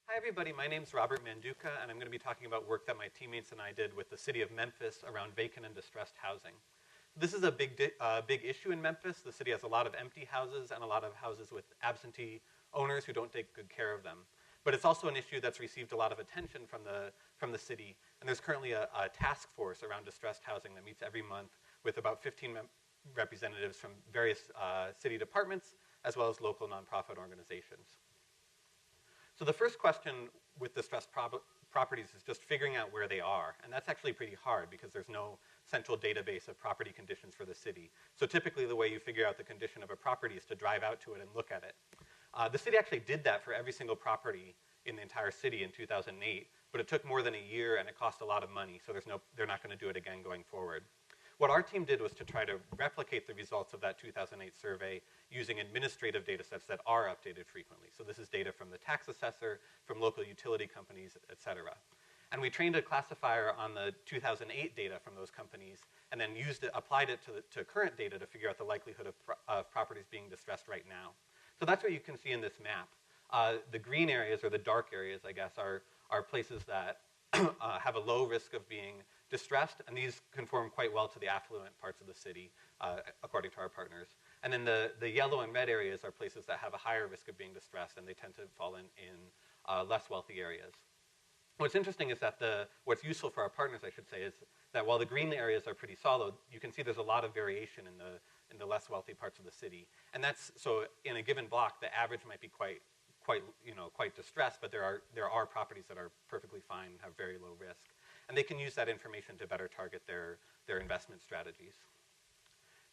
Hi everybody, my name's Robert Manduca, and I'm going to be talking about work that my teammates and I did with the city of Memphis around vacant and distressed housing. This is a big issue in Memphis. The city has a lot of empty houses and a lot of houses with absentee owners who don't take good care of them. But it's also an issue that's received a lot of attention from the city, and there's currently a task force around distressed housing that meets every month with about 15 representatives from various city departments as well as local nonprofit organizations. So the first question with distressed properties is just figuring out where they are. And that's actually pretty hard because there's no central database of property conditions for the city. So typically the way you figure out the condition of a property is to drive out to it and look at it. The city actually did that for every single property in the entire city in 2008, but it took more than a year and it cost a lot of money, so they're not going to do it again going forward. What our team did was to try to replicate the results of that 2008 survey using administrative data sets that are updated frequently. So this is data from the tax assessor, from local utility companies, et cetera. And we trained a classifier on the 2008 data from those companies and then applied it to current data to figure out the likelihood of properties being distressed right now. So that's what you can see in this map. The green areas, or the dark areas, I guess, are places that have a low risk of being distressed, and these conform quite well to the affluent parts of the city, according to our partners. And then the yellow and red areas are places that have a higher risk of being distressed, and they tend to fall in less wealthy areas. What's interesting is that what's useful for our partners, I should say, is that while the green areas are pretty solid, you can see there's a lot of variation in the less wealthy parts of the city. And that's, so in a given block, the average might be quite distressed, but there are properties that are perfectly fine and have very low risk. And they can use that information to better target their investment strategies.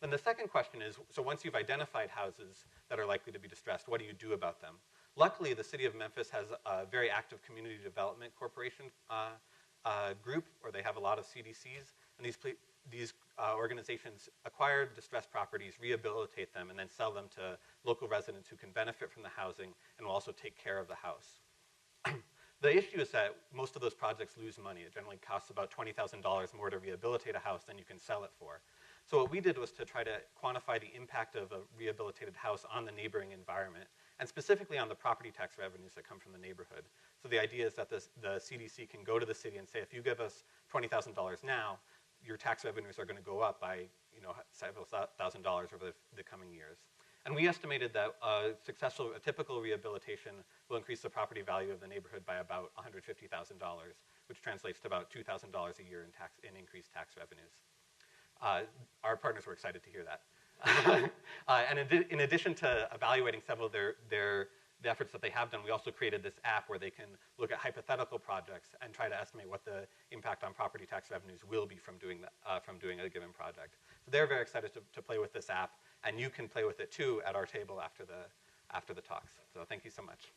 Then the second question is, so once you've identified houses that are likely to be distressed, what do you do about them? Luckily, the city of Memphis has a very active community development corporation group, or they have a lot of CDCs, and these organizations acquire distressed properties, rehabilitate them, and then sell them to local residents who can benefit from the housing and will also take care of the house. The issue is that most of those projects lose money. It generally costs about $20,000 more to rehabilitate a house than you can sell it for. So what we did was to try to quantify the impact of a rehabilitated house on the neighboring environment, and specifically on the property tax revenues that come from the neighborhood. So the idea is that the CDC can go to the city and say, if you give us $20,000 now, your tax revenues are going to go up by several thousand dollars over the coming years. And we estimated that a typical rehabilitation will increase the property value of the neighborhood by about $150,000, which translates to about $2,000 a year in increased tax revenues. Our partners were excited to hear that. And in addition to evaluating several of the efforts that they have done, we also created this app where they can look at hypothetical projects and try to estimate what the impact on property tax revenues will be from doing a given project. So they're very excited to play with this app, and you can play with it too at our table after the talks. So thank you so much.